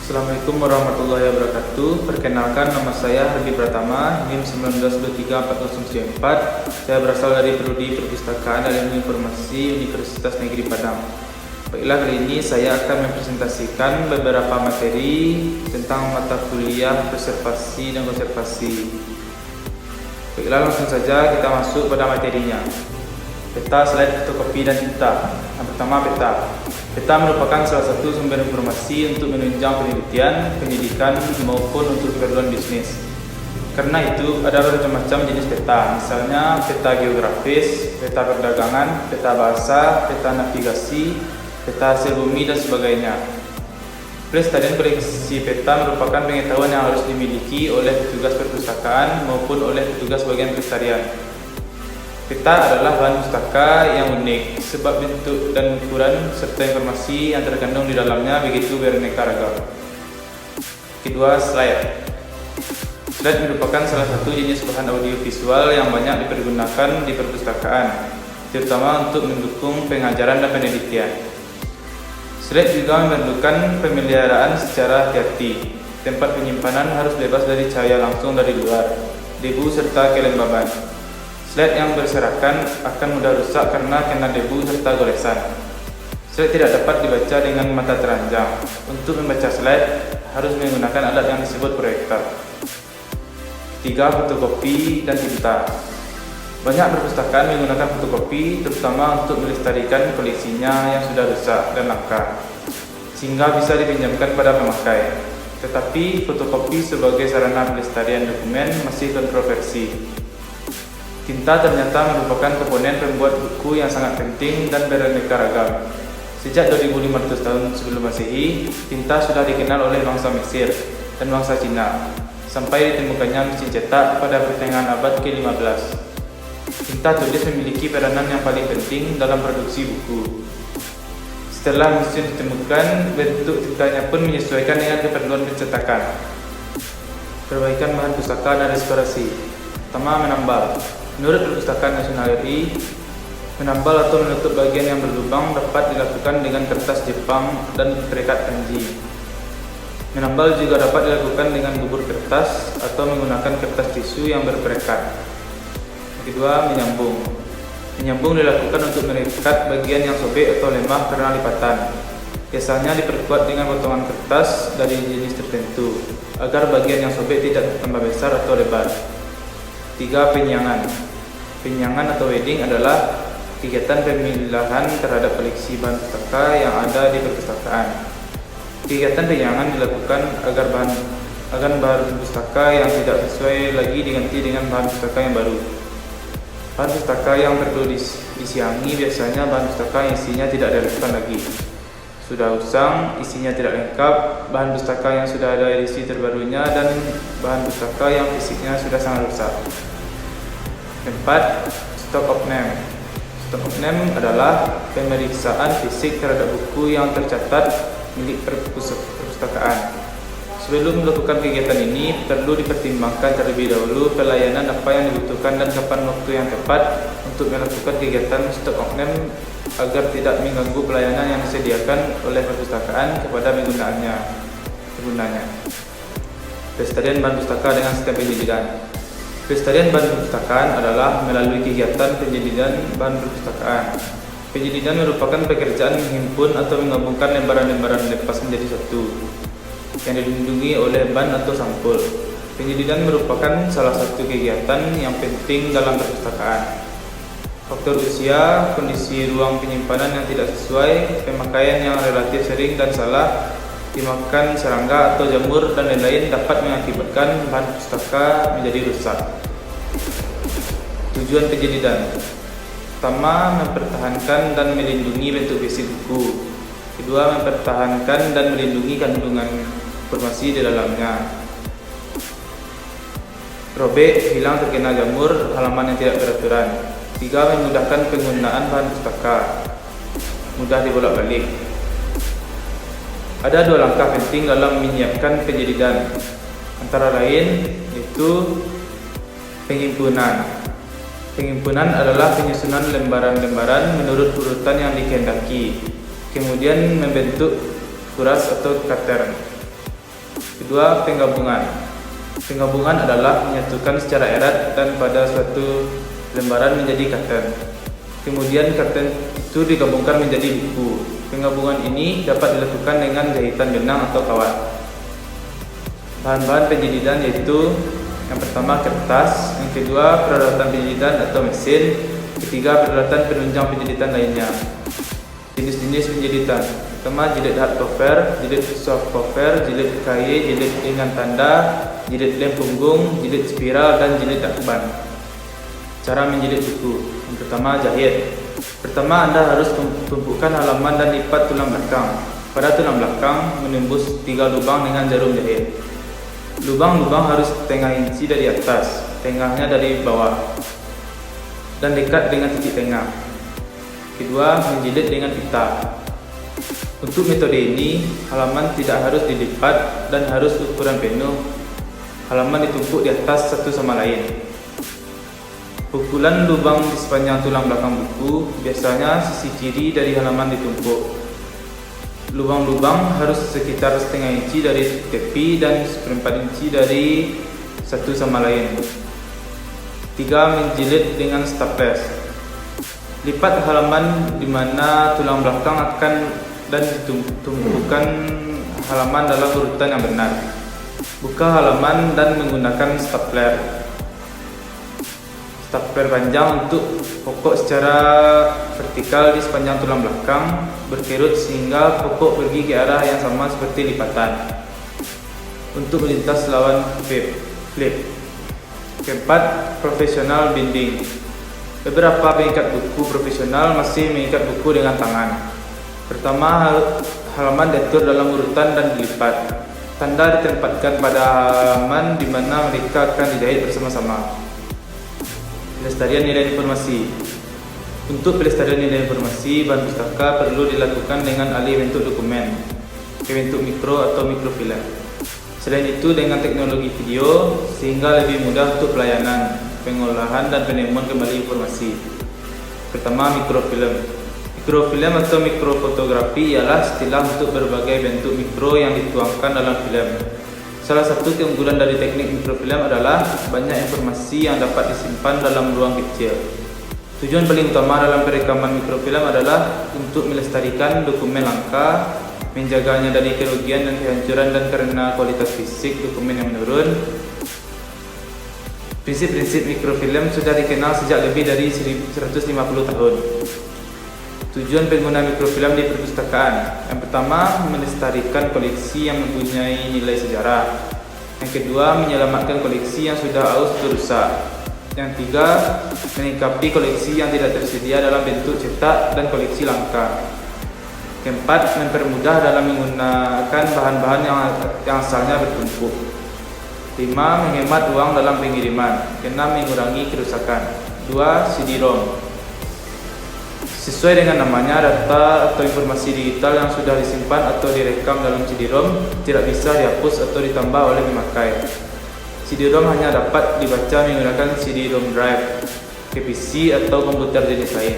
Assalamualaikum warahmatullahi wabarakatuh. Perkenalkan, nama saya Hardi Pratama, NIM 19234094. Saya berasal dari Prodi Perpustakaan dan Ilmu Informasi Universitas Negeri Padang. Baiklah, kali ini saya akan mempresentasikan beberapa materi tentang mata kuliah preservasi dan konservasi. Baiklah, langsung saja kita masuk pada materinya. Peta, slide, fotokopi, dan tinta. Yang pertama, peta. Peta merupakan salah satu sumber informasi untuk menunjang penelitian, pendidikan, maupun untuk keperluan bisnis. Karena itu, ada bermacam jenis peta, misalnya peta geografis, peta perdagangan, peta bahasa, peta navigasi, peta hasil bumi, dan sebagainya. Pelestarian koleksi peta merupakan pengetahuan yang harus dimiliki oleh petugas perpustakaan maupun oleh petugas bagian pelestarian. Peta adalah bahan pustaka yang unik sebab bentuk dan ukuran serta informasi yang terkandung di dalamnya begitu beraneka ragam. Kedua, slide. Slide merupakan salah satu jenis bahan audiovisual yang banyak dipergunakan di perpustakaan, terutama untuk mendukung pengajaran dan penelitian. Slide juga memerlukan pemeliharaan secara hati-hati. Tempat penyimpanan harus bebas dari cahaya langsung dari luar, debu serta kelembaban. Slide yang berserakan akan mudah rusak karena kena debu serta goresan. Slide tidak dapat dibaca dengan mata telanjang. Untuk membaca slide harus menggunakan alat yang disebut proyektor. 3. Fotokopi dan tinta. Banyak perpustakaan menggunakan fotokopi terutama untuk melestarikan koleksinya yang sudah rusak dan langka, sehingga bisa dipinjamkan pada pemakai. Tetapi fotokopi sebagai sarana pelestarian dokumen masih kontroversi. Tinta ternyata merupakan komponen pembuat buku yang sangat penting dan beraneka ragam. Sejak 2500 tahun sebelum Masehi, tinta sudah dikenal oleh bangsa Mesir dan bangsa Cina, sampai ditemukannya mesin cetak pada pertengahan abad ke-15. Tinta tulis memiliki peranan yang paling penting dalam produksi buku. Setelah mesin ditemukan, bentuk tintanya pun menyesuaikan dengan keperluan pencetakan. Perbaikan bahan pustaka dan restorasi. Pertama, menambal. Menurut Perpustakaan Nasional RI, menambal atau menutup bagian yang berlubang dapat dilakukan dengan kertas Jepang dan perekat kanji. Menambal juga dapat dilakukan dengan bubur kertas atau menggunakan kertas tisu yang berperekat. Kedua, menyambung. Menyambung dilakukan untuk merekat bagian yang sobek atau lemah karena lipatan. Biasanya diperkuat dengan potongan kertas dari jenis tertentu agar bagian yang sobek tidak tambah besar atau lebar. 3. Penyiangan. Penyiangan atau wedding adalah kegiatan pemilahan terhadap koleksi bahan pustaka yang ada di perpustakaan. Kegiatan penyiangan dilakukan agar bahan pustaka yang tidak sesuai lagi diganti dengan bahan pustaka yang baru. Bahan pustaka yang perlu disiangi biasanya bahan pustaka yang isinya tidak relevan lagi, sudah usang, isinya tidak lengkap, bahan pustaka yang sudah ada edisi terbarunya, dan bahan pustaka yang fisiknya sudah sangat rusak. 4. Stock of name. Stock of name adalah pemeriksaan fisik terhadap buku yang tercatat milik perpustakaan. Sebelum melakukan kegiatan ini, perlu dipertimbangkan terlebih dahulu pelayanan apa yang dibutuhkan dan kapan waktu yang tepat untuk melakukan kegiatan stock of name agar tidak mengganggu pelayanan yang disediakan oleh perpustakaan kepada penggunanya. Pelestarian bahan pustaka dengan sistem penjedidan. Pelestarian bahan perpustakaan adalah melalui kegiatan penjedidan bahan perpustakaan. Penjedidan merupakan pekerjaan menghimpun atau menggabungkan lembaran-lembaran lepas menjadi satu yang dilindungi oleh ban atau sampul. Penjedidan merupakan salah satu kegiatan yang penting dalam perpustakaan. Faktor usia, kondisi ruang penyimpanan yang tidak sesuai, pemakaian yang relatif sering dan salah, dimakan serangga atau jamur, dan lain-lain dapat mengakibatkan bahan pustaka menjadi rusak. Tujuan penjedidan. Pertama, mempertahankan dan melindungi bentuk fisik buku. Kedua, mempertahankan dan melindungi kandungan informasi di dalamnya. Robek, hilang terkena jamur, halaman yang tidak beraturan. 3. Memudahkan penggunaan bahan pustaka, mudah dibolak-balik. Ada 2 langkah penting dalam menyiapkan penjedidan, antara lain yaitu pengimpunan. Pengimpunan adalah penyusunan lembaran-lembaran menurut urutan yang dikehendaki, kemudian membentuk kuras atau katern. Kedua, penggabungan. Penggabungan adalah menyatukan secara erat dan pada suatu lembaran menjadi karton. Kemudian karton itu digabungkan menjadi buku. Penggabungan ini dapat dilakukan dengan jahitan benang atau kawat. Bahan-bahan penjilidan yaitu yang pertama kertas, yang kedua peralatan penjilidan atau mesin, ketiga peralatan penunjang penjilidan lainnya. Jenis-jenis penjilidan: pertama, jilid hard cover, jilid soft cover, jilid kaye, jilid dengan tanda, jilid lem punggung, jilid spiral, dan jilid lakban. Cara menjilid buku: yang pertama, jahit. Pertama, Anda harus tumpukan halaman dan lipat tulang belakang. Pada tulang belakang, menembus 3 lubang dengan jarum jahit. Lubang-lubang harus setengah inci dari atas, tengahnya dari bawah, dan dekat dengan titik tengah. Kedua, menjilid dengan pita. Untuk metode ini, halaman tidak harus dilipat dan harus ukuran penuh. Halaman ditumpuk di atas satu sama lain. Pukulan lubang di sepanjang tulang belakang buku, biasanya sisi kiri dari halaman ditumpuk. Lubang-lubang harus sekitar setengah inci dari tepi dan 1/4 inci dari satu sama lain. 3. Menjilid dengan staples. Lipat halaman di mana tulang belakang akan dan tumpukan halaman dalam urutan yang benar. Buka halaman dan menggunakan stapler. Stapler panjang untuk pokok secara vertikal di sepanjang tulang belakang, berkerut sehingga pokok pergi ke arah yang sama seperti lipatan. Untuk melintas lawan flip. Keempat, professional binding. Beberapa pengikat buku profesional masih mengikat buku dengan tangan. Pertama, halaman diatur dalam urutan dan dilipat. Tanda ditempatkan pada halaman di mana mereka akan dijahit bersama-sama. Pelestarian nilai informasi. Untuk pelestarian nilai informasi, bahan pustaka perlu dilakukan dengan alih bentuk dokumen ke bentuk mikro atau mikrofilm. Selain itu, dengan teknologi video sehingga lebih mudah untuk pelayanan, pengolahan, dan penemuan kembali informasi. Pertama, mikrofilm. Mikrofilm atau mikrofotografi ialah istilah untuk berbagai bentuk mikro yang dituangkan dalam film. Salah satu keunggulan dari teknik mikrofilm adalah banyak informasi yang dapat disimpan dalam ruang kecil. Tujuan paling utama dalam perekaman mikrofilm adalah untuk melestarikan dokumen langka, menjaganya dari kerugian dan kehancuran, dan karena kualitas fisik dokumen yang menurun. Prinsip-prinsip mikrofilm sudah dikenal sejak lebih dari 150 tahun. Tujuan pengguna mikrofilm di perpustakaan: yang pertama, melestarikan koleksi yang mempunyai nilai sejarah. Yang kedua, menyelamatkan koleksi yang sudah aus atau rusak. Yang tiga, melengkapi koleksi yang tidak tersedia dalam bentuk cetak dan koleksi langka. Keempat, mempermudah dalam menggunakan bahan-bahan yang asalnya bertumpuk. 5. Menghemat uang dalam pengiriman. 6. Mengurangi kerusakan. 2. CD-ROM. Sesuai dengan namanya, data atau informasi digital yang sudah disimpan atau direkam dalam CD-ROM tidak bisa dihapus atau ditambah oleh pemakai. CD-ROM hanya dapat dibaca menggunakan CD-ROM drive ke PC atau komputer jenis lain.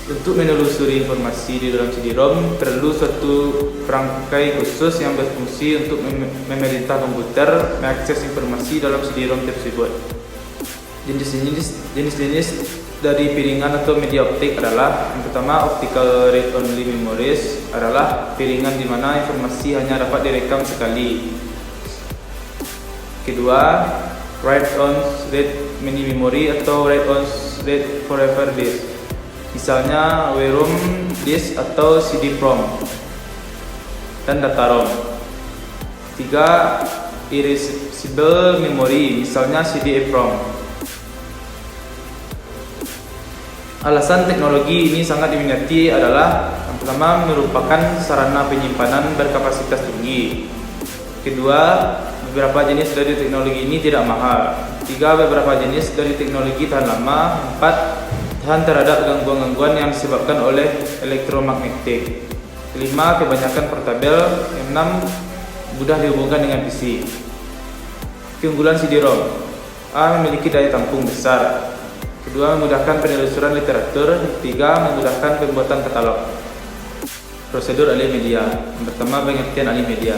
Untuk menelusuri informasi di dalam CD-ROM, perlu suatu perangkai khusus yang berfungsi untuk memerintah komputer mengakses informasi dalam CD-ROM tersebut. Jenis-jenis dari piringan atau media optik adalah: yang pertama, optical read-only memories adalah piringan di mana informasi hanya dapat direkam sekali. Kedua, write-on-read mini memory atau write-on-read forever disk, misalnya WROM disk atau CD-ROM, dan data ROM. Tiga, erasable memory, misalnya CD-EPROM. Alasan teknologi ini sangat diminati adalah: yang pertama, merupakan sarana penyimpanan berkapasitas tinggi. Kedua, beberapa jenis dari teknologi ini tidak mahal. Tiga, beberapa jenis dari teknologi tahan lama. 4, tahan terhadap gangguan-gangguan yang disebabkan oleh elektromagnetik. 5, kebanyakan portabel. 6, mudah dihubungkan dengan PC. Keunggulan CD-ROM: A. Memiliki daya tampung besar. Kedua, memudahkan penelusuran literatur. 3, memudahkan pembuatan katalog. Prosedur alih media. Yang pertama, pengertian alih media.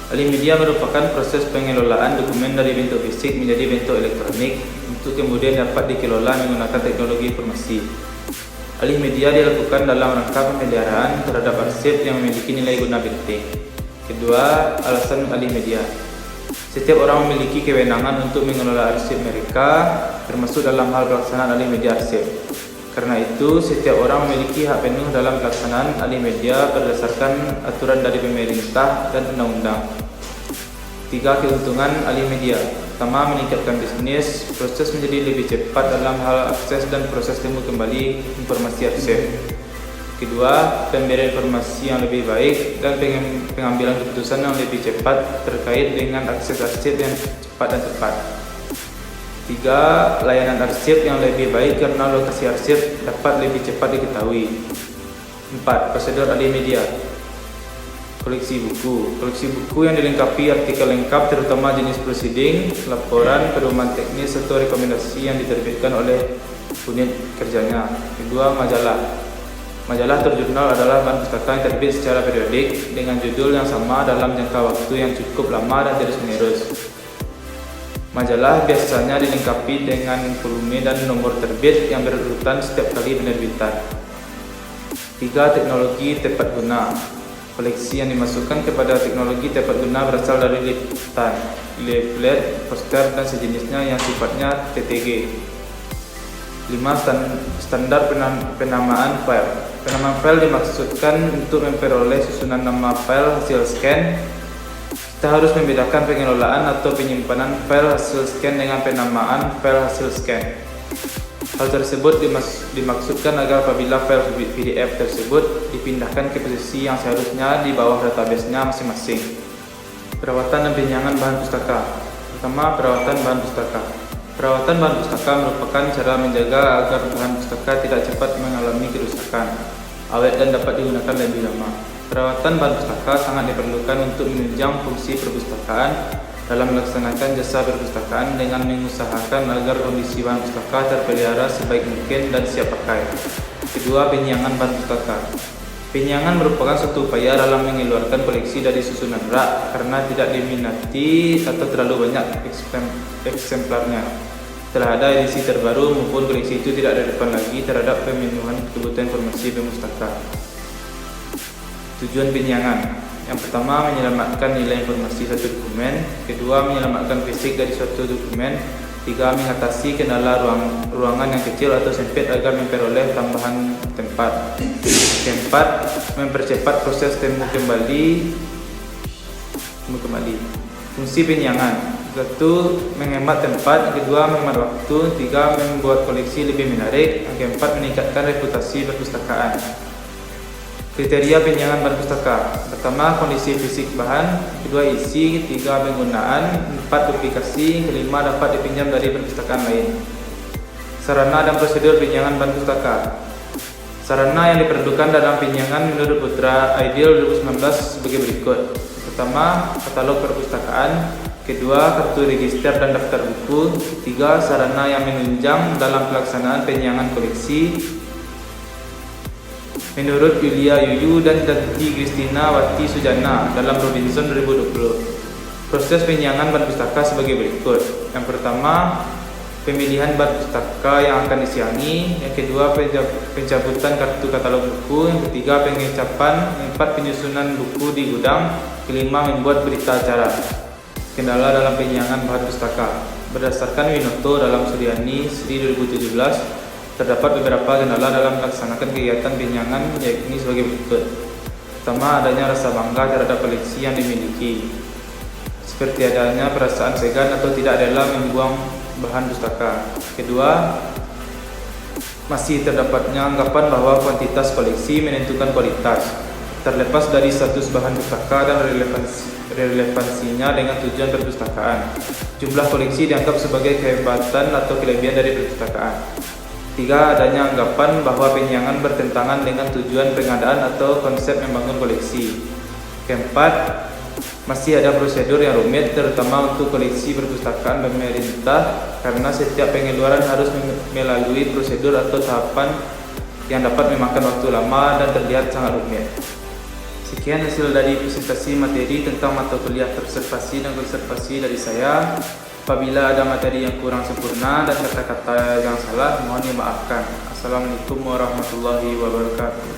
Alih media merupakan proses pengelolaan dokumen dari bentuk fisik menjadi bentuk elektronik untuk kemudian dapat dikelola menggunakan teknologi informasi. Alih media dilakukan dalam rangka pemeliharaan terhadap arsip yang memiliki nilai guna penting. Kedua, alasan alih media. Setiap orang memiliki kewenangan untuk mengelola arsip mereka, termasuk dalam hal pelaksanaan alih media arsip. Karena itu, setiap orang memiliki hak penuh dalam pelaksanaan alih media berdasarkan aturan dari pemerintah dan undang-undang. 3. Keuntungan alih media. Pertama, meningkatkan bisnis. Proses menjadi lebih cepat dalam hal akses dan proses temu kembali informasi arsip. Kedua, pemberian informasi yang lebih baik dan pengambilan keputusan yang lebih cepat terkait dengan akses arsip yang cepat dan tepat. 3. Layanan arsip yang lebih baik karena lokasi arsip dapat lebih cepat diketahui. 4. Prosedur alih media. Koleksi buku. Koleksi buku yang dilengkapi artikel lengkap terutama jenis prosiding, laporan, pedoman teknis atau rekomendasi yang diterbitkan oleh unit kerjanya. Kedua, majalah. Majalah atau jurnal adalah bahan pustaka yang terbit secara periodik dengan judul yang sama dalam jangka waktu yang cukup lama dan terus-menerus. Majalah biasanya dilengkapi dengan volume dan nomor terbit yang berurutan setiap kali penerbitan. 3. Teknologi tepat guna. Koleksi yang dimasukkan kepada teknologi tepat guna berasal dari liputan, leaflet, poster dan sejenisnya yang sifatnya TTG. 5. Standar penamaan file. Penamaan file dimaksudkan untuk memperoleh susunan nama file hasil scan. Kita harus membedakan pengelolaan atau penyimpanan file hasil scan dengan penamaan file hasil scan. Hal tersebut dimaksudkan agar apabila file PDF tersebut dipindahkan ke posisi yang seharusnya di bawah database-nya masing-masing. Perawatan dan penyiangan bahan pustaka. Pertama, perawatan bahan pustaka. Perawatan bahan pustaka merupakan cara menjaga agar bahan pustaka tidak cepat mengalami kerusakan, awet dan dapat digunakan lebih lama. Perawatan bahan pustaka sangat diperlukan untuk menunjang fungsi perpustakaan dalam melaksanakan jasa perpustakaan dengan mengusahakan agar kondisi bahan pustaka terpelihara sebaik mungkin dan siap pakai. Kedua, penyiangan bahan pustaka. Penyiangan merupakan suatu upaya dalam mengeluarkan koleksi dari susunan rak karena tidak diminati atau terlalu banyak eksemplarnya. Telah ada edisi terbaru maupun koleksi itu tidak relevan lagi terhadap pemenuhan kebutuhan informasi perpustaka. Tujuan penyiangan. Yang pertama, menyelamatkan nilai informasi suatu dokumen. Kedua, menyelamatkan fisik dari suatu dokumen. 3. Mengatasi kendala ruangan yang kecil atau sempit agar memperoleh tambahan tempat. 4. Mempercepat proses temu kembali. Fungsi penyiangan. 1. Menghemat tempat. 2. Menghemat waktu. 3. Membuat koleksi lebih menarik. 4. Meningkatkan reputasi perpustakaan. Kriteria penyiangan bahan pustaka. Pertama, kondisi fisik bahan. Kedua, isi. 3. Penggunaan. 4. Publikasi. 5. Dapat dipinjam dari perpustakaan lain. Sarana dan prosedur penyiangan bahan pustaka. Sarana yang diperlukan dalam penyiangan menurut Putra Ideal 2019 sebagai berikut. Pertama, katalog perpustakaan. Kedua, kartu register dan daftar buku. 3. Sarana yang menunjang dalam pelaksanaan penyiangan koleksi. Menurut Yulia Yuyu dan Dati Kristina Wati Sujana dalam Robinson 2020, proses penyiangan bahan pustaka sebagai berikut. Yang pertama, pemilihan bahan pustaka yang akan disiangi. Yang kedua, pencabutan kartu katalog buku. Yang ketiga, pengecapan. Yang keempat, penyusunan buku di gudang. Kelima, membuat berita acara. Kendala dalam penyiangan bahan pustaka. Berdasarkan Winoto dalam Suryani Sri 2017, terdapat beberapa kendala dalam melaksanakan kegiatan penyiangan, yakni sebagai berikut. Pertama, adanya rasa bangga terhadap koleksi yang dimiliki, seperti adanya perasaan segan atau tidak rela membuang bahan pustaka. Kedua, masih terdapatnya anggapan bahwa kuantitas koleksi menentukan kualitas, terlepas dari status bahan pustaka dan relevansinya dengan tujuan perpustakaan. Jumlah koleksi dianggap sebagai kehebatan atau kelebihan dari perpustakaan. 3. Adanya anggapan bahwa penyiangan bertentangan dengan tujuan pengadaan atau konsep membangun koleksi. Keempat, masih ada prosedur yang rumit terutama untuk koleksi perpustakaan pemerintah karena setiap pengeluaran harus melalui prosedur atau tahapan yang dapat memakan waktu lama dan terlihat sangat rumit. Sekian hasil dari presentasi materi tentang mata kuliah preservasi dan konservasi dari saya. Apabila ada materi yang kurang sempurna dan kata-kata yang salah, mohon dimaafkan. Assalamualaikum warahmatullahi wabarakatuh.